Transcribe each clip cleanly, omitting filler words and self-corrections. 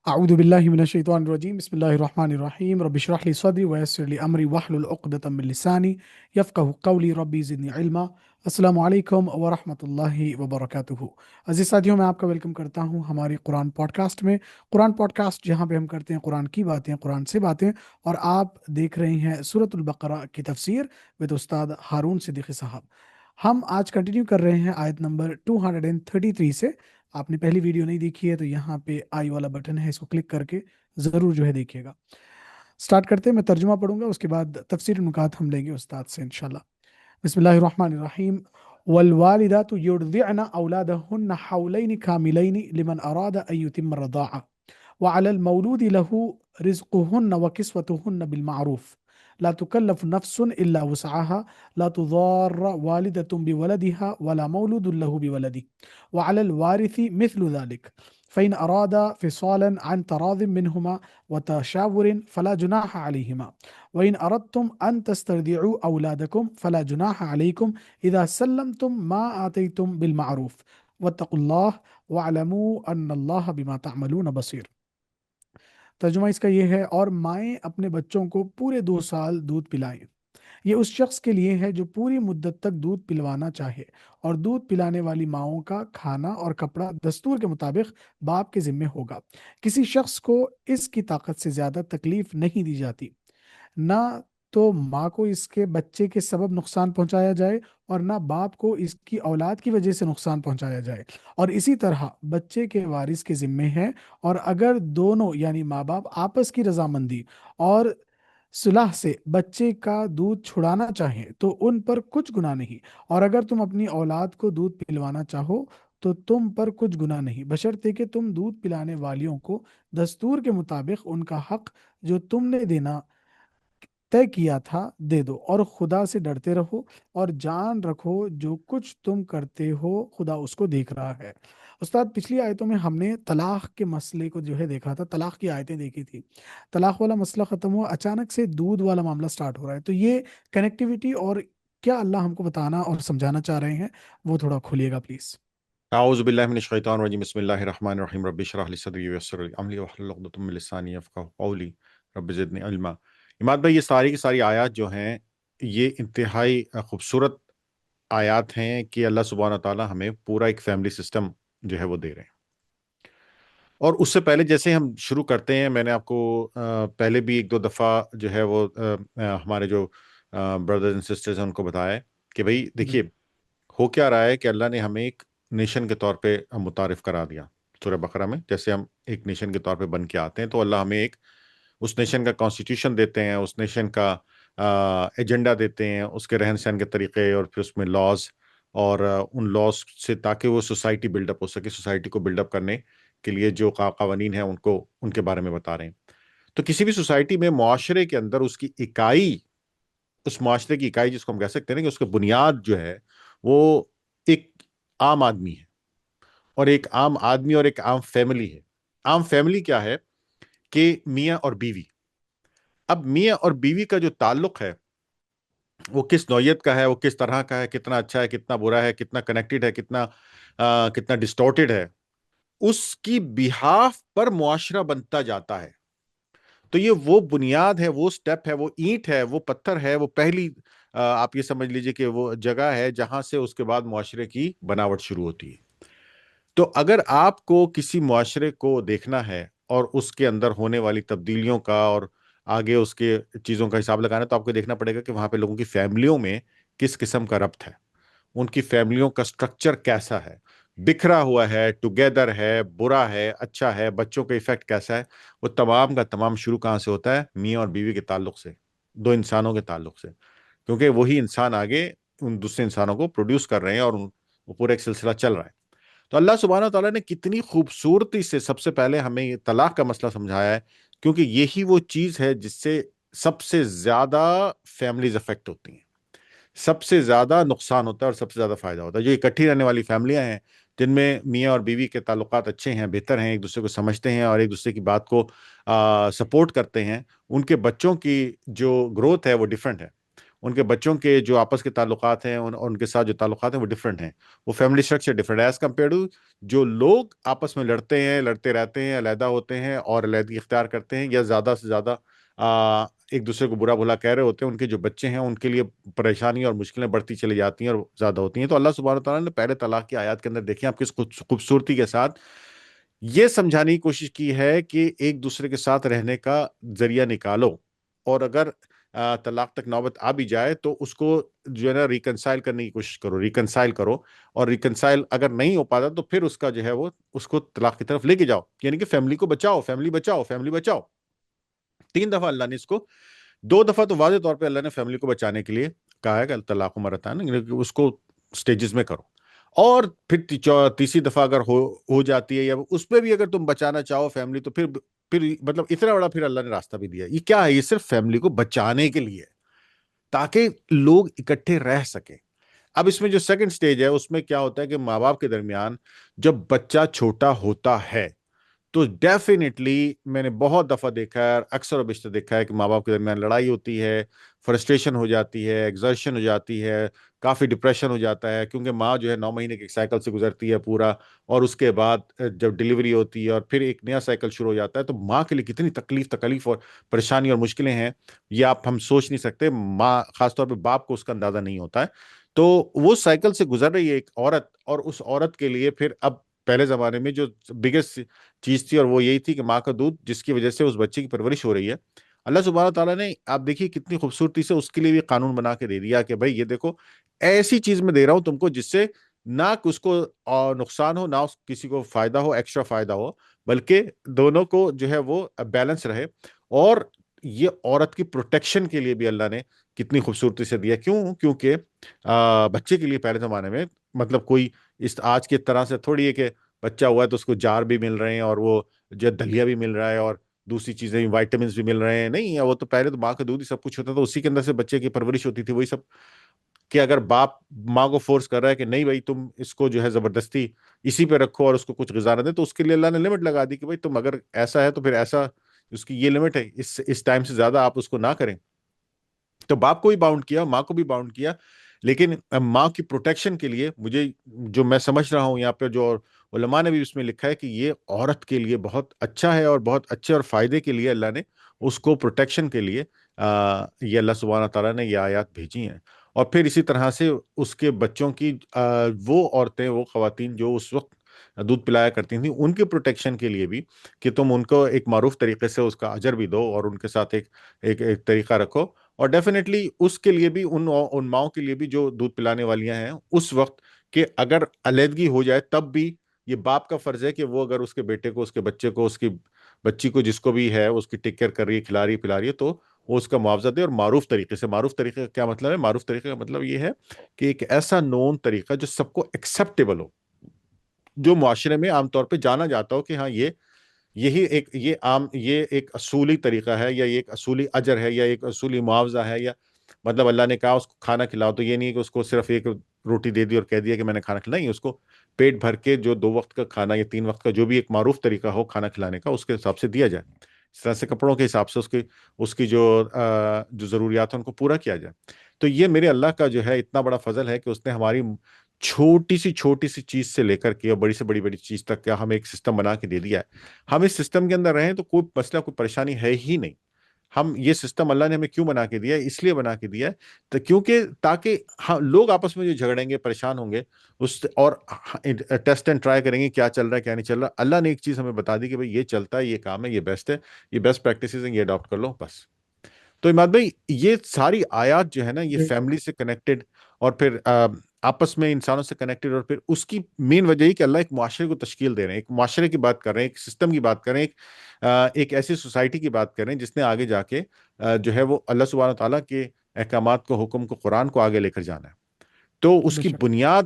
أعوذ بالله من الشيطان الرجيم بسم الله الرحمن الرحيم رب اشرح لي صدري ويسر لي أمري واحلل عقدة من لساني يفقه قولي ربي زدني علما السلام علیکم ورحمۃ اللہ وبرکاتہ۔ عزیز ساتھیوں، میں آپ کا ویلکم کرتا ہوں ہماری قرآن پوڈکاسٹ میں۔ قرآن پوڈکاسٹ جہاں پہ ہم کرتے ہیں قرآن کی باتیں، قرآن سے باتیں، اور آپ دیکھ رہے ہیں سورۃ البقرہ کی تفسیر ود استاد ہارون صدیقی صاحب۔ ہم آج کنٹینیو کر رہے ہیں آیت نمبر 233 سے۔ آپ نے پہلی ویڈیو نہیں دیکھی ہے تو یہاں پہ آئی والا بٹن ہے، اس کو کلک کر کے ضرور جو ہے دیکھیے گا۔ سٹارٹ کرتے ہیں، میں ترجمہ پڑھوں گا، اس کے بعد تفسیر نکات ہم لیں گے استاد سے انشاءاللہ۔ بسم اللہ الرحمن الرحیم۔ والوالدات یرضعن اولادهن حولین کاملین لمن اراد ان یتم الرضاعة وعلى المولود له رزقهن وكسوتهن بالمعروف لا تكلف نفس الا وسعها لا تضار والدة بولدها ولا مولود له بولده وعلى الوارث مثل ذلك فإن أرادا فصالا عن تراض منهما وتشاور فلا جناح عليهما وإن أردتم أن تسترضعوا أولادكم فلا جناح عليكم إذا سلمتم ما آتيتم بالمعروف واتقوا الله واعلموا أن الله بما تعملون بصير۔ ترجمہ اس کا یہ ہے، اور مائیں اپنے بچوں کو پورے 2 سال دودھ پلائیں۔ یہ اس شخص کے لیے ہے جو پوری مدت تک دودھ پلوانا چاہے، اور دودھ پلانے والی ماؤں کا کھانا اور کپڑا دستور کے مطابق باپ کے ذمہ ہوگا۔ کسی شخص کو اس کی طاقت سے زیادہ تکلیف نہیں دی جاتی، نہ تو ماں کو اس کے بچے کے سبب نقصان پہنچایا جائے اور نہ باپ کو اس کی اولاد کی وجہ سے نقصان پہنچایا جائے، اور اسی طرح بچے کے وارث کے ذمے ہے، اور اگر دونوں یعنی ماں باپ آپس کی رضامندی اور صلح سے بچے کا دودھ چھڑانا چاہیں تو ان پر کچھ گناہ نہیں، اور اگر تم اپنی اولاد کو دودھ پلوانا چاہو تو تم پر کچھ گناہ نہیں، بشرطے کہ تم دودھ پلانے والیوں کو دستور کے مطابق ان کا حق جو تم نے دینا طے کیا تھا دے دو، اور خدا سے ڈرتے رہو اور جان رکھو جو کچھ تم کرتے ہو خدا اس کو دیکھ رہا ہے۔ استاد، پچھلی آیتوں میں ہم نے طلاق کے مسئلے کو جو ہے دیکھا تھا، طلاق کی آیتیں دیکھی تھی۔ طلاق والا مسئلہ ختم ہوا، اچانک سے دودھ والا معاملہ سٹارٹ ہو رہا ہے، تو یہ کنیکٹیوٹی اور کیا اللہ ہم کو بتانا اور سمجھانا چاہ رہے ہیں وہ تھوڑا کھولیے گا پلیز۔ اعوذ باللہ من الشیطان الرجیم بسم اللہ الرحمن الرحیم رب اشرح لی صدری ویسر لی امری واحلل عقدۃ من لسانی یفقہوا قولی رب زدنی علما۔ عماد بھائی، یہ ساری کی ساری آیات جو ہیں یہ انتہائی خوبصورت آیات ہیں کہ اللہ سبحانہ تعالیٰ ہمیں پورا ایک فیملی سسٹم جو ہے وہ دے رہے ہیں۔ اور اس سے پہلے جیسے ہم شروع کرتے ہیں، میں نے آپ کو پہلے بھی 1-2 دفعہ جو ہے وہ ہمارے جو بردرز اینڈ سسٹرز ہیں ان کو بتایا ہے کہ بھائی دیکھیے ہو کیا رہا ہے کہ اللہ نے ہمیں ایک نیشن کے طور پہ متعارف کرا دیا۔ سورہ بقرہ میں جیسے ہم ایک نیشن کے طور پہ بن کے آتے ہیں تو اللہ ہمیں ایک اس نیشن کا کانسٹیٹیوشن دیتے ہیں، اس نیشن کا ایجنڈا دیتے ہیں، اس کے رہن سہن کے طریقے، اور پھر اس میں لاز، اور ان لاز سے تاکہ وہ سوسائٹی بلڈ اپ ہو سکے، سوسائٹی کو بلڈ اپ کرنے کے لیے جو قوانین ہیں ان کے بارے میں بتا رہے ہیں۔ تو کسی بھی سوسائٹی میں، معاشرے کے اندر اس کی اکائی، اس معاشرے کی اکائی جس کو ہم کہہ سکتے ہیں کہ اس کی بنیاد جو ہے وہ ایک عام آدمی ہے، اور ایک عام آدمی اور ایک عام فیملی ہے۔ عام فیملی کیا ہے کہ میاں اور بیوی۔ اب میاں اور بیوی کا جو تعلق ہے وہ کس نوعیت کا ہے، وہ کس طرح کا ہے، کتنا اچھا ہے، کتنا برا ہے، کتنا کنیکٹڈ ہے، کتنا ڈسٹورٹڈ ہے، اس کی بہاف پر معاشرہ بنتا جاتا ہے۔ تو یہ وہ بنیاد ہے، وہ سٹیپ ہے، وہ اینٹ ہے، وہ پتھر ہے، وہ پہلی آپ یہ سمجھ لیجئے کہ وہ جگہ ہے جہاں سے اس کے بعد معاشرے کی بناوٹ شروع ہوتی ہے۔ تو اگر آپ کو کسی معاشرے کو دیکھنا ہے اور اس کے اندر ہونے والی تبدیلیوں کا اور آگے اس کے چیزوں کا حساب لگانا ہے، تو آپ کو دیکھنا پڑے گا کہ وہاں پہ لوگوں کی فیملیوں میں کس قسم کا ربط ہے، ان کی فیملیوں کا سٹرکچر کیسا ہے، بکھرا ہوا ہے، ٹوگیدر ہے، برا ہے، اچھا ہے، بچوں کا ایفیکٹ کیسا ہے۔ وہ تمام کا تمام شروع کہاں سے ہوتا ہے؟ میاں اور بیوی کے تعلق سے، دو انسانوں کے تعلق سے، کیونکہ وہی انسان آگے ان دوسرے انسانوں کو پروڈیوس کر رہے ہیں اور وہ پورا ایک سلسلہ چل رہا ہے۔ تو اللہ سبحانہ تعالیٰ نے کتنی خوبصورتی سے سب سے پہلے ہمیں یہ طلاق کا مسئلہ سمجھایا ہے، کیونکہ یہی وہ چیز ہے جس سے سب سے زیادہ فیملیز افیکٹ ہوتی ہیں، سب سے زیادہ نقصان ہوتا ہے اور سب سے زیادہ فائدہ ہوتا ہے۔ جو اکٹھی رہنے والی فیملیاں ہیں جن میں میاں اور بیوی کے تعلقات اچھے ہیں، بہتر ہیں، ایک دوسرے کو سمجھتے ہیں اور ایک دوسرے کی بات کو سپورٹ کرتے ہیں، ان کے بچوں کی جو گروتھ ہے وہ ڈیفرنٹ ہے، ان کے بچوں کے جو آپس کے تعلقات ہیں ان کے ساتھ جو تعلقات ہیں وہ ڈفرینٹ ہیں، وہ فیملی اسٹرکچر ڈفرینٹ ہے ایز کمپیئر ٹو جو لوگ آپس میں لڑتے ہیں، لڑتے رہتے ہیں، علیحدہ ہوتے ہیں اور علیحدگی اختیار کرتے ہیں، یا زیادہ سے زیادہ ایک دوسرے کو برا بھلا کہہ رہے ہوتے ہیں، ان کے جو بچے ہیں ان کے لیے پریشانی اور مشکلیں بڑھتی چلی جاتی ہیں اور زیادہ ہوتی ہیں۔ تو اللہ سبحانہ تعالیٰ نے پہلے طلاق کی آیات کے اندر دیکھیں آپ کس خوبصورتی کے ساتھ یہ سمجھانے کی کوشش کی ہے کہ ایک دوسرے کے ساتھ رہنے کا ذریعہ نکالو، اور اگر طلاق تک نوبت آ بھی جائے تو اس کو جو ہے نا ریکنسائل کرنے کی کوشش کرو، ریکنسائل کرو، اور ریکنسائل اگر نہیں ہو پاتا تو پھر اس کا جو ہے وہ اس کو طلاق کی طرف لے کے جاؤ، یعنی کہ فیملی کو بچاؤ، فیملی بچاؤ، فیملی بچاؤ۔ 3 دفعہ اللہ نے اس کو، 2 دفعہ تو واضح طور پہ اللہ نے فیملی کو بچانے کے لیے کہا ہے کہ طلاق مرتان، یعنی کہ اس کو سٹیجز میں کرو، اور پھر تیسری دفعہ اگر ہو جاتی ہے یا اس پہ بھی اگر تم بچانا چاہو فیملی تو پھر مطلب اتنا بڑا پھر اللہ نے راستہ بھی دیا۔ یہ کیا ہے؟ یہ صرف فیملی کو بچانے کے لیے، تاکہ لوگ اکٹھے رہ سکیں۔ اب اس میں جو سیکنڈ سٹیج ہے اس میں کیا ہوتا ہے کہ ماں باپ کے درمیان جب بچہ چھوٹا ہوتا ہے تو ڈیفینیٹلی میں نے بہت دفعہ دیکھا ہے، اکثر و بیشتر دیکھا ہے کہ ماں باپ کے درمیان لڑائی ہوتی ہے، فرسٹریشن ہو جاتی ہے، ایگزرشن ہو جاتی ہے، کافی ڈپریشن ہو جاتا ہے، کیونکہ ماں جو ہے 9 مہینے کے سائیکل سے گزرتی ہے پورا، اور اس کے بعد جب ڈیلیوری ہوتی ہے اور پھر ایک نیا سائیکل شروع ہو جاتا ہے، تو ماں کے لیے کتنی تکلیف اور پریشانی اور مشکلیں ہیں یہ آپ ہم سوچ نہیں سکتے۔ ماں خاص طور پہ باپ کو اس کا اندازہ نہیں ہوتا ہے۔ تو وہ سائیکل سے گزر رہی ہے ایک عورت، اور اس عورت کے لیے پھر اب پہلے زمانے میں جو بگیسٹ چیز تھی اور وہ یہی تھی کہ ماں کا دودھ، جس کی وجہ سے اس بچے کی پرورش ہو رہی ہے۔ اللہ سبحانہ تعالیٰ نے آپ دیکھیے کتنی خوبصورتی سے اس کے لیے بھی قانون بنا کے دے دیا کہ بھائی یہ دیکھو ایسی چیز میں دے رہا ہوں تم کو جس سے نہ اس کو نقصان ہو، نہ کسی کو فائدہ ہو، ایکسٹرا فائدہ ہو، بلکہ دونوں کو جو ہے وہ بیلنس رہے۔ اور یہ عورت کی پروٹیکشن کے لیے بھی اللہ نے کتنی خوبصورتی سے دیا، کیونکہ بچے کے لیے پہلے زمانے میں مطلب کوئی اس آج کی طرح سے تھوڑی ہے کہ بچہ ہوا ہے تو اس کو جار بھی مل رہے ہیں اور وہ جو دلیا بھی مل رہا ہے اور دوسری چیزیں بھی، وائٹامنس بھی مل رہے ہیں، نہیں ہے وہ تو پہلے تو ماں کا دودھ ہی سب کچھ ہوتا تھا، اسی کے اندر سے بچے کی پرورش ہوتی تھی، وہی سب کہ اگر باپ ماں کو فورس کر رہا ہے کہ نہیں بھائی تم اس کو جو ہے زبردستی اسی پہ رکھو اور اس کو کچھ غذا نہ دے، تو اس کے لیے اللہ نے لمٹ لگا دی کہ بھائی تم اگر ایسا ہے تو پھر ایسا، اس کی یہ لمٹ ہے، اس ٹائم سے زیادہ آپ اس کو نہ کریں۔ تو باپ کو بھی باؤنڈ کیا، ماں کو بھی باؤنڈ کیا، لیکن ماں کی پروٹیکشن کے لیے مجھے جو میں سمجھ رہا ہوں یہاں پہ جو علماء نے بھی اس میں لکھا ہے کہ یہ عورت کے لیے بہت اچھا ہے اور بہت اچھے اور فائدے کے لیے اللہ نے اس کو پروٹیکشن کے لیے یہ اللہ سبحانہ تعالیٰ نے یہ آیات بھیجی ہیں۔ اور پھر اسی طرح سے اس کے بچوں کی وہ عورتیں، وہ خواتین جو اس وقت دودھ پلایا کرتی تھیں، ان کی پروٹیکشن کے لیے بھی کہ تم ان کو ایک معروف طریقے سے اس کا اجر بھی دو اور ان کے ساتھ ایک طریقہ رکھو، اور ڈیفینیٹلی اس کے لیے بھی ان ماؤں کے لیے بھی جو دودھ پلانے والیاں ہیں اس وقت کہ اگر علیحدگی ہو جائے تب بھی یہ باپ کا فرض ہے کہ وہ اگر اس کے بیٹے کو، اس کے بچے کو، اس کی بچی کو، جس کو بھی ہے اس کی ٹیک کیئر کر رہی ہے، کھلا رہی ہے، پلا رہی ہے، تو وہ اس کا معاوضہ دے، اور معروف طریقے سے۔ معروف طریقے کا کیا مطلب ہے؟ معروف طریقے کا مطلب یہ ہے کہ ایک ایسا نون طریقہ جو سب کو ایکسیپٹیبل ہو، جو معاشرے میں عام طور پہ جانا جاتا ہو کہ ہاں یہ ایک اصولی طریقہ ہے، یا یہ ایک اصولی اجر ہے، یا ایک اصولی معاوضہ ہے، یا مطلب اللہ نے کہا اس کو کھانا کھلاؤ، تو یہ نہیں ہے کہ اس کو صرف ایک روٹی دے دی اور کہہ دیا کہ میں نے کھانا کھلائی، اس کو پیٹ بھر کے جو 2 وقت کا کھانا یا 3 وقت کا جو بھی ایک معروف طریقہ ہو کھانا کھلانے کا، اس کے حساب سے دیا جائے، اس طرح سے کپڑوں کے حساب سے اس کی جو ضروریات ہیں ان کو پورا کیا جائے۔ تو یہ میرے اللہ کا جو ہے اتنا بڑا فضل ہے کہ اس نے ہماری چھوٹی سی چیز سے لے کر کے اور بڑی سے بڑی چیز تک کیا ہمیں ایک سسٹم بنا کے دے دیا ہے۔ ہم اس سسٹم کے اندر رہیں تو کوئی مسئلہ، کوئی پریشانی ہے ہی نہیں۔ ہم یہ سسٹم اللہ نے ہمیں کیوں بنا کے دیا ہے؟ اس لیے بنا کے دیا ہے تو کیونکہ تاکہ لوگ آپس میں جو جھگڑیں گے، پریشان ہوں گے، اور ٹیسٹ اینڈ ٹرائی کریں گے کیا چل رہا ہے کیا نہیں چل رہا، اللہ نے ایک چیز ہمیں بتا دی کہ بھئی یہ چلتا ہے، یہ کام ہے، یہ بیسٹ ہے، یہ بیسٹ پریکٹسز ہیں، یہ اڈاپٹ کر لو بس۔ تو اماد بھائی یہ ساری آیات جو ہے نا یہ جی فیملی سے کنیکٹڈ اور پھر آپس میں انسانوں سے کنیکٹڈ، اور پھر اس کی مین وجہ ہی کہ اللہ ایک معاشرے کو تشکیل دے رہے ہیں، ایک معاشرے کی بات کر رہے ہیں، ایک سسٹم کی بات کر رہے ہیں، ایک ایسی سوسائٹی کی بات کر رہے ہیں جس نے آگے جا کے جو ہے وہ اللہ سبحانہ تعالیٰ کے احکامات کو، حکم کو، قرآن کو آگے لے کر جانا ہے۔ تو اس بے کی شک، بنیاد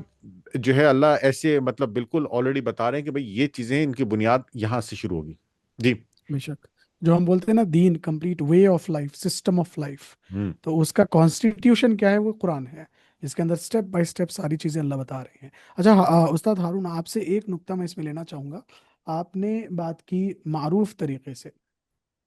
جو ہے اللہ ایسے مطلب بالکل آلریڈی بتا رہے ہیں کہ بھئی یہ چیزیں، ان کی بنیاد یہاں سے شروع ہوگی۔ جی۔ بے شک۔ جو ہم بولتے ہیں نا دین، complete way of life, system of life, ہوں تو اس کا کانسٹیٹیوشن کیا ہے؟ وہ قرآن ہے، جس کے اندر سٹیپ بائی سٹیپ ساری چیزیں اللہ بتا رہے ہیں۔ اچھا استاد ہارون، آپ سے ایک نقطہ میں اس میں لینا چاہوں گا۔ آپ نے بات کی معروف طریقے سے،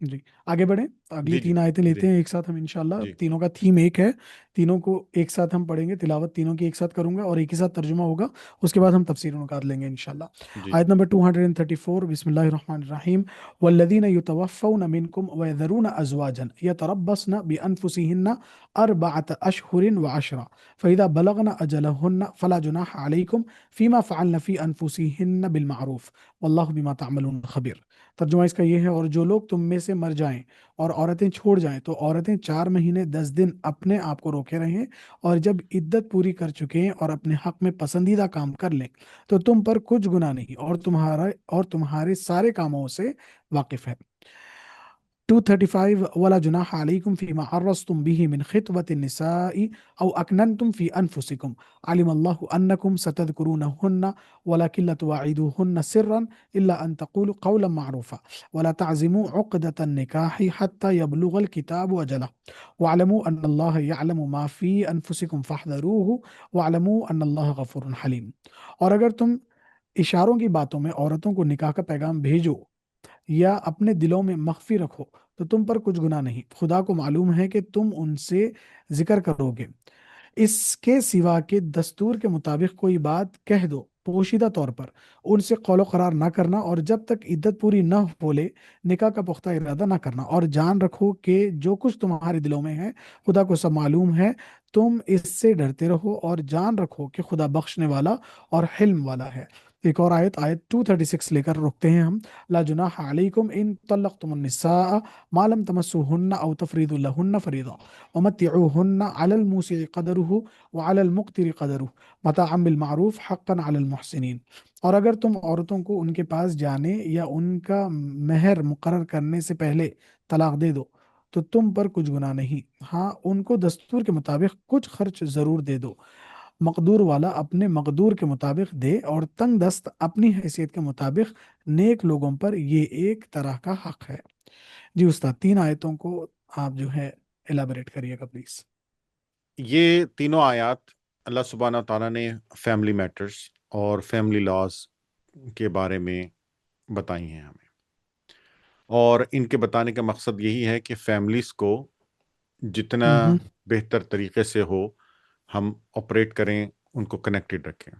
جی آگے بڑھیں، اگلی جی جی 3 آیتیں جی لیتے ہیں ایک ساتھ ہم انشاءاللہ، جی تینوں کا تھیم ایک ہے، تینوں کو ایک ساتھ ہم پڑھیں گے، تلاوت تینوں کی ایک ساتھ کروں گا اور ایک ہی ساتھ ترجمہ ہوگا، اس کے بعد ہم تفسیر نکات لیں گے انشاءاللہ۔ جی آیت نمبر 234، بسم اللہ الرحمن الرحیم، والذین یتوفون منکم ویذرون ازواجا یتربصن بانفسہن اربعۃ اشہر وعشرا فاذا بلغن اجلہن فلا جناح علیکم فیما فعلن فی انفسہن بالمعروف واللہ بما تعملون خبیر۔ ترجمہ اس کا یہ ہے، اور جو لوگ تم میں سے مر جائیں اور عورتیں چھوڑ جائیں تو عورتیں 4 مہینے 10 دن اپنے آپ کو روکے رہیں، اور جب عدت پوری کر چکیں اور اپنے حق میں پسندیدہ کام کر لیں تو تم پر کچھ گناہ نہیں، اور تمہارے سارے کاموں سے واقف ہے۔ 235 ولا جناح عليكم فيما عرضتم به من خطبة النساء أو أكننتم في أنفسكم علم الله أنكم ستذكرونهن ولكن لا تواعدوهن سرا إلا أن تقولوا قولا معروفا ولا تعزموا عقدة النكاح حتى يبلغ الكتاب أجله واعلموا أن الله يعلم ما في أنفسكم فاحذروه واعلموا أن الله غفور حليم۔ اور اگر تم اشاروں کی باتوں میں عورتوں کو نکاح کا پیغام بھیجو یا اپنے دلوں میں مخفی رکھو تو تم پر کچھ گناہ نہیں، خدا کو معلوم ہے کہ تم ان سے ذکر کرو گے، اس کے سوا کہ دستور کے مطابق کوئی بات کہہ دو پوشیدہ طور پر، ان سے قول و قرار نہ کرنا، اور جب تک عدت پوری نہ ہو لے نکاح کا پختہ ارادہ نہ کرنا، اور جان رکھو کہ جو کچھ تمہارے دلوں میں ہے خدا کو سب معلوم ہے، تم اس سے ڈرتے رہو اور جان رکھو کہ خدا بخشنے والا اور حلم والا ہے۔ ایک اور آیت 236 لے کر رکتے ہیں ہم۔ لا جناح علیکم ان طلقتم النساء ما لم تمسوهن او تفریضوا لهن فریضا ومتعوهن على الموسع قدره وعلى المقتر قدره متاعا بالمعروف حقا على المحسنین۔ اور اگر تم عورتوں کو ان کے پاس جانے یا ان کا مہر مقرر کرنے سے پہلے طلاق دے دو تو تم پر کچھ گناہ نہیں، ہاں ان کو دستور کے مطابق کچھ خرچ ضرور دے دو، مقدور والا اپنے مقدور کے مطابق دے اور تنگ دست اپنی حیثیت کے مطابق، نیک لوگوں پر یہ ایک طرح کا حق ہے۔ جی استاد، 3 آیتوں کو آپ جو ہے ایلیبریٹ کریے گا پلیز۔ یہ تینوں آیات اللہ سبحانہ تعالیٰ نے فیملی میٹرز اور فیملی لاز کے بارے میں بتائی ہیں ہمیں، اور ان کے بتانے کا مقصد یہی ہے کہ فیملیز کو جتنا ہوں بہتر طریقے سے ہو ہم آپریٹ کریں، ان کو کنیکٹڈ رکھیں۔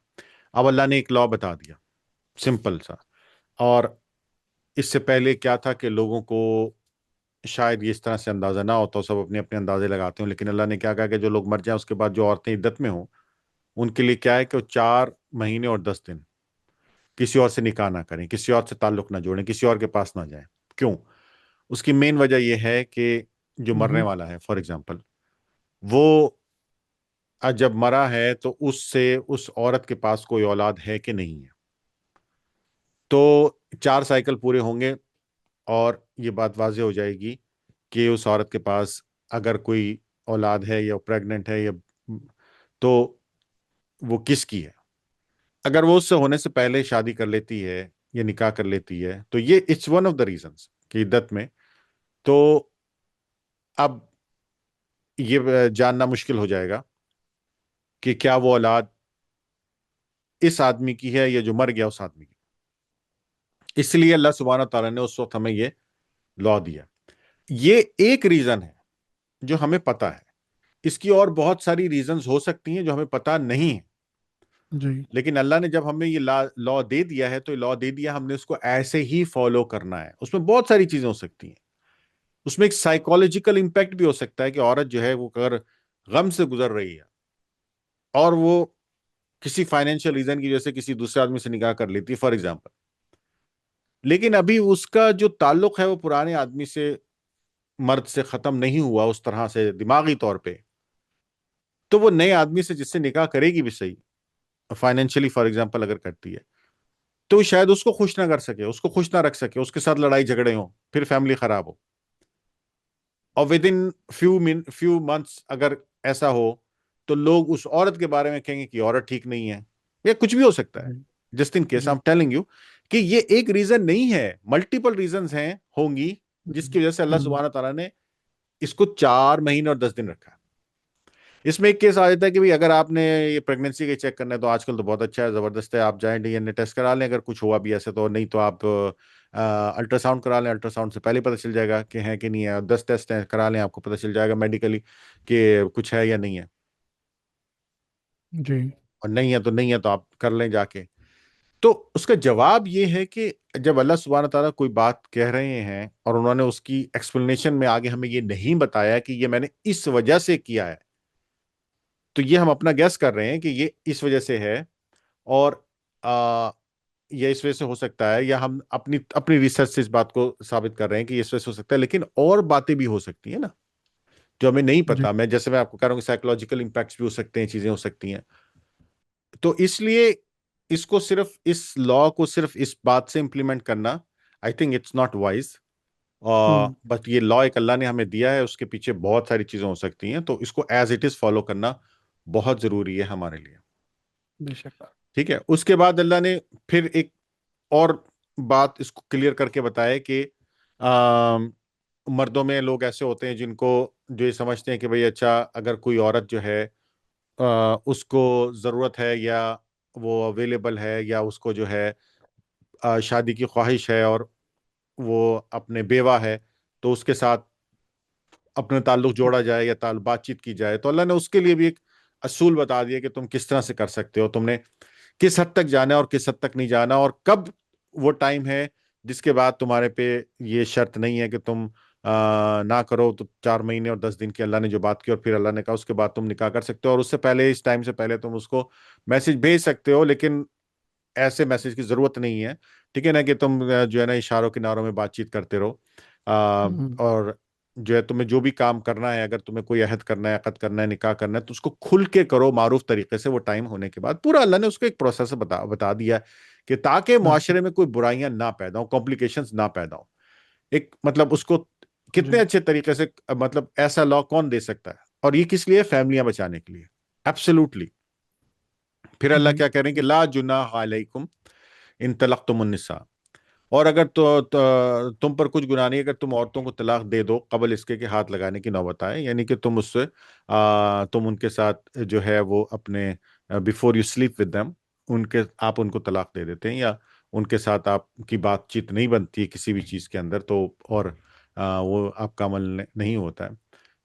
اب اللہ نے ایک لا بتا دیا سمپل سا، اور اس سے پہلے کیا تھا کہ لوگوں کو شاید یہ اس طرح سے اندازہ نہ ہوتا، سب اپنے اپنے اندازے لگاتے ہوں، لیکن اللہ نے کیا کہا کہ جو لوگ مر جائیں اس کے بعد جو عورتیں عدت میں ہوں ان کے لیے کیا ہے کہ وہ 4 مہینے اور 10 دن کسی اور سے نکاح نہ کریں، کسی اور سے تعلق نہ جوڑیں، کسی اور کے پاس نہ جائیں۔ کیوں؟ اس کی مین وجہ یہ ہے کہ جو مرنے ہوں والا ہے فار ایگزامپل، وہ جب مرا ہے تو اس سے اس عورت کے پاس کوئی اولاد ہے کہ نہیں ہے، تو 4 سائیکل پورے ہوں گے اور یہ بات واضح ہو جائے گی کہ اس عورت کے پاس اگر کوئی اولاد ہے یا پریگننٹ ہے یا تو وہ کس کی ہے۔ اگر وہ اس سے ہونے سے پہلے شادی کر لیتی ہے یا نکاح کر لیتی ہے تو یہ it's one of the reasons کہ عدت میں، تو اب یہ جاننا مشکل ہو جائے گا کہ کیا وہ اولاد اس آدمی کی ہے یا جو مر گیا اس آدمی کی۔ اس لیے اللہ سبحانہ تعالیٰ نے اس وقت ہمیں یہ لا دیا۔ یہ ایک ریزن ہے جو ہمیں پتا ہے، اس کی اور بہت ساری ریزنز ہو سکتی ہیں جو ہمیں پتا نہیں ہے، جی لیکن اللہ نے جب ہمیں یہ لا دے دیا ہے تو لا دے دیا، ہم نے اس کو ایسے ہی فالو کرنا ہے۔ اس میں بہت ساری چیزیں ہو سکتی ہیں، اس میں ایک سائیکولوجیکل امپیکٹ بھی ہو سکتا ہے کہ عورت جو ہے وہ اگر غم سے گزر رہی ہے اور وہ کسی فائنینشیل ریزن کی وجہ سے کسی دوسرے آدمی سے نکاح کر لیتی ہے فار ایگزامپل، لیکن ابھی اس کا جو تعلق ہے وہ پرانے آدمی سے، مرد سے ختم نہیں ہوا اس طرح سے دماغی طور پہ، تو وہ نئے آدمی سے جس سے نکاح کرے گی بھی صحیح، فائنینشلی فار ایگزامپل اگر کرتی ہے تو شاید اس کو خوش نہ کر سکے، اس کو خوش نہ رکھ سکے، اس کے ساتھ لڑائی جھگڑے ہوں، پھر فیملی خراب ہو، اور ود ان فیو منتھس اگر ایسا ہو تو لوگ اس عورت کے بارے میں کہیں گے کہ عورت ٹھیک نہیں ہے، یا کچھ بھی ہو سکتا ہے۔ جی جسٹ ان کیس جی آئی ایم ٹیلنگ یو کہ یہ ایک ریزن نہیں ہے، ملٹیپل ریزنز ہیں، ہوں گی، جس کی وجہ سے اللہ ہوں سبحانہ تعالیٰ نے اس کو 4 مہینے اور 10 دن رکھا۔ اس میں ایک کیس آ جاتا ہے کہ اگر آپ نے یہ پریگنینسی کے چیک کرنا ہے تو آج کل تو بہت اچھا ہے، زبردست ہے، آپ جائیں DNA ٹیسٹ کرا لیں اگر کچھ ہوا بھی ایسے تو، نہیں تو آپ الٹرا ساؤنڈ کرا لیں، الٹرا ساؤنڈ سے پہلے پتہ چل جائے گا کہ ہے کہ نہیں ہے، 10 ٹیسٹ ہیں کرا لیں، آپ کو پتہ چل جائے گا میڈیکلی کہ کچھ ہے یا نہیں ہے، جی اور نہیں ہے تو نہیں ہے تو آپ کر لیں جا کے۔ تو اس کا جواب یہ ہے کہ جب اللہ سبحانہ تعالیٰ کوئی بات کہہ رہے ہیں اور انہوں نے اس کی ایکسپلینیشن میں آگے ہمیں یہ نہیں بتایا کہ یہ میں نے اس وجہ سے کیا ہے، تو یہ ہم اپنا گیس کر رہے ہیں کہ یہ اس وجہ سے ہے، اور یہ اس وجہ سے ہو سکتا ہے، یا ہم اپنی اپنی ریسرچ سے اس بات کو ثابت کر رہے ہیں کہ یہ اس وجہ سے ہو سکتا ہے، لیکن اور باتیں بھی ہو سکتی ہیں نا جو ہمیں نہیں جی پتا۔ میں آپ کو کہہ رہا ہوں کہ سائیکولوجیکل امپیکٹس بھی ہو سکتے ہیں، چیزیں ہو سکتی ہیں، تو اس لیے اس کو صرف اس لا کو صرف اس بات سے امپلیمنٹ کرنا I think it's not wise, ہوں بٹ یہ لا ایک اللہ نے ہمیں دیا ہے، اس کے پیچھے بہت ساری چیزیں ہو سکتی ہیں، تو اس کو ایز اٹ از فالو کرنا بہت ضروری ہے ہمارے لیے۔ بے شک ٹھیک ہے، اس کے بعد اللہ نے پھر ایک اور بات اس کو کلیئر کر کے بتایا کہ آم، مردوں میں لوگ ایسے ہوتے ہیں جن کو جو یہ سمجھتے ہیں کہ بھئی اچھا اگر کوئی عورت جو ہے اس کو ضرورت ہے، یا وہ اویلیبل ہے، یا اس کو جو ہے شادی کی خواہش ہے، اور وہ اپنے بیوہ ہے، تو اس کے ساتھ اپنے تعلق جوڑا جائے یا بات چیت کی جائے، تو اللہ نے اس کے لیے بھی ایک اصول بتا دیا کہ تم کس طرح سے کر سکتے ہو، تم نے کس حد تک جانا ہے اور کس حد تک نہیں جانا، اور کب وہ ٹائم ہے جس کے بعد تمہارے پہ یہ شرط نہیں ہے کہ تم نہ کرو، تو 4 مہینے اور 10 دن کی اللہ نے جو بات کی، اور پھر اللہ نے کہا اس کے بعد تم نکاح کر سکتے ہو، اور اس سے پہلے اس ٹائم سے پہلے تم اس کو میسج بھیج سکتے ہو، لیکن ایسے میسج کی ضرورت نہیں ہے، ٹھیک ہے نا، کہ تم جو ہے نا اشاروں کناروں میں بات چیت کرتے رہو، ہوں اور جو ہے تمہیں جو بھی کام کرنا ہے، اگر تمہیں کوئی عہد کرنا ہے، عقد کرنا ہے، نکاح کرنا ہے، تو اس کو کھل کے کرو معروف طریقے سے، وہ ٹائم ہونے کے بعد پورا اللہ نے اس کو ایک پروسیس بتا دیا ہے کہ تاکہ بالکل معاشرے میں کوئی برائیاں نہ پیدا ہوں، کمپلیکیشنز نہ پیدا ہوں، ایک مطلب اس کو جی کتنے اچھے طریقے سے، مطلب ایسا لا کون دے سکتا ہے، اور یہ کس لیے؟ فیملیاں بچانے کے لیے، ایبسولوٹلی۔ پھر اللہ جی کیا کہہ رہے ہیں کہ لا جناح علیکم ان طلقتم النساء، اور اگر تم پر کچھ گناہ نہیں اگر تم عورتوں کو طلاق دے دو قبل اس کے کہ ہاتھ لگانے کی نوبت آئے، یعنی کہ تم اس سے تم ان کے ساتھ جو ہے وہ اپنے before you sleep with them, آپ ان کو طلاق دے دیتے ہیں، یا ان کے ساتھ آپ کی بات چیت نہیں بنتی ہے کسی بھی چیز کے اندر، تو اور وہ آپ کا عمل نہیں ہوتا ہے،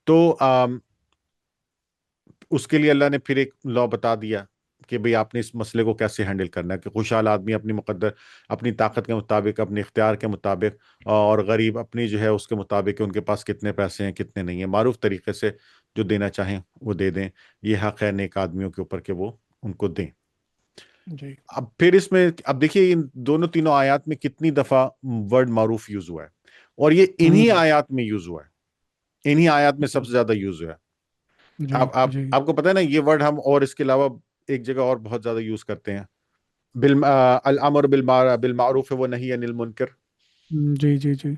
تو اس کے لیے اللہ نے پھر ایک لا بتا دیا کہ بھئی آپ نے اس مسئلے کو کیسے ہینڈل کرنا ہے، کہ خوشحال آدمی اپنی طاقت کے مطابق، اپنے اختیار کے مطابق، اور غریب اپنی جو ہے اس کے مطابق کہ ان کے پاس کتنے پیسے ہیں کتنے نہیں ہیں، معروف طریقے سے جو دینا چاہیں وہ دے دیں، یہ حق ہے نیک آدمیوں کے اوپر کہ وہ ان کو دیں۔ جی اب پھر اس میں اب دیکھیے ان دونوں تینوں آیات میں کتنی دفعہ ورڈ معروف یوز ہوا ہے، اور یہ انہی ہوں آیات میں یوز ہوا ہے، انہی آیات میں سب جی سے زیادہ یوز ہوا ہے۔ جی جی آپ کو پتہ ہے نا یہ ورڈ ہم اور اس کے علاوہ ایک جگہ اور بہت زیادہ یوز کرتے ہیں، الامر بالمعروف وہ نہیں عن المنکر، جی جی جی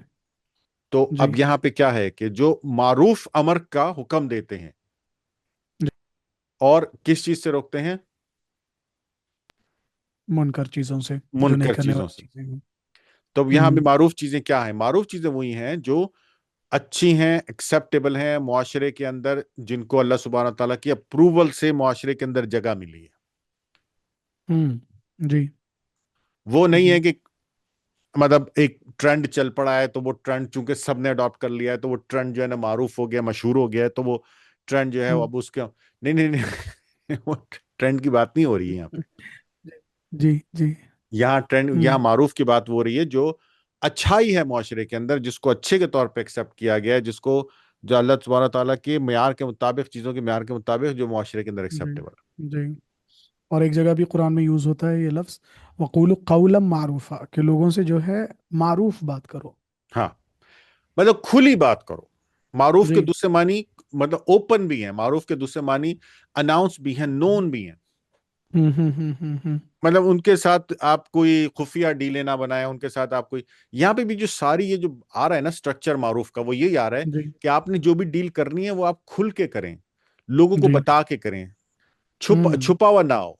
تو جی اب یہاں پہ کیا ہے کہ جو معروف امر کا حکم دیتے ہیں جی اور کس چیز سے روکتے ہیں؟ منکر چیزوں سے، جو نہیں منکر کرنے چیزوں والی سے۔ چیزیں ہیں۔ تو اب یہاں پہ ہوں معروف چیزیں کیا ہیں؟ معروف چیزیں وہی ہیں جو اچھی ہیں، ایکسیپٹیبل ہیں معاشرے کے اندر، جن کو اللہ سبحانہ تعالیٰ کی اپروول سے معاشرے کے اندر جگہ ملی ہے۔ ہوں جی وہ نہیں جی ہے کہ مطلب ایک ٹرینڈ چل پڑا ہے، تو وہ ٹرینڈ چونکہ سب نے اڈاپٹ کر لیا ہے، تو وہ ٹرینڈ جو ہے نا معروف ہو گیا، مشہور ہو گیا ہے، تو وہ ٹرینڈ جو ہے ہوں اب اس کے نہیں نہیں نہیں وہ ٹرینڈ کی بات نہیں ہو رہی ہے یہاں پہ، جی جی یہاں ٹرینڈ، ہوں یہاں معروف کی بات ہو رہی ہے جو اچھائی ہے معاشرے کے اندر، جس کو اچھے کے طور پہ ایکسیپٹ کیا گیا ہے، جس کو جو اللہ سبحانہ تعالیٰ کے معیار کے مطابق، چیزوں کے معیار کے مطابق جو معاشرے کے اندر جی ایکسیپٹیبل ہے۔ جی اور ایک جگہ بھی قرآن میں یوز ہوتا ہے یہ لفظ، وقول قولا معروفا، کہ لوگوں سے جو ہے معروف بات کرو۔ ہاں، مطلب کھلی بات کرو، معروف کے جی دوسرے معنی مطلب اوپن بھی ہیں، معروف کے دوسرے معنی اناؤنس بھی ہیں، نون بھی ہیں، ہوں مطلب ان کے ساتھ آپ کوئی خفیہ ڈیلیں نہ بنائیں، ان کے ساتھ آپ کوئی، یہاں پہ بھی جو ساری یہ جو آ رہا ہے نا اسٹرکچر معروف کا، وہ یہی آ رہا ہے جی کہ آپ نے جو بھی ڈیل کرنی ہے وہ آپ کھل کے کریں، لوگوں کو جی بتا کے کریں، ہوں چھپا ہوا نہ ہو،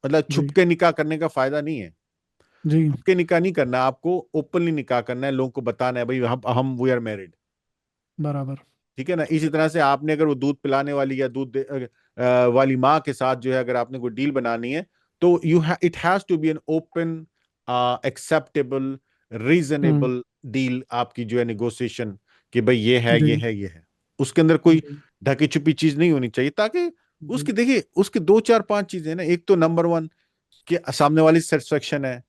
مطلب جی چھپ کے نکاح کرنے کا فائدہ نہیں ہے، جی چھپ کے نکاح نہیں کرنا، آپ کو اوپنلی نکاح کرنا ہے، لوگوں کو بتانا ہے بھائی ہم وی آر میرڈ، برابر ٹھیک ہے نا. اسی طرح سے آپ نے اگر وہ دودھ پلانے والی یا والی ماں کے ساتھ جو ہے اگر آپ نے کوئی ڈیل بنانی ہے تو it has to be an open acceptable ہوں، ریزنیبل ڈیل آپ کی جو ہے نیگوسیشن کہ بھئی یہ ہے جی یہ ہے یہ ہے. اس کے اندر کوئی جی ڈھکی چھپی چیز نہیں ہونی چاہیے تاکہ اس جی کی دیکھیے اس کی دو چار پانچ چیزیں نا. ایک تو نمبر ون کہ سامنے والی سیٹسفیکشن ہے.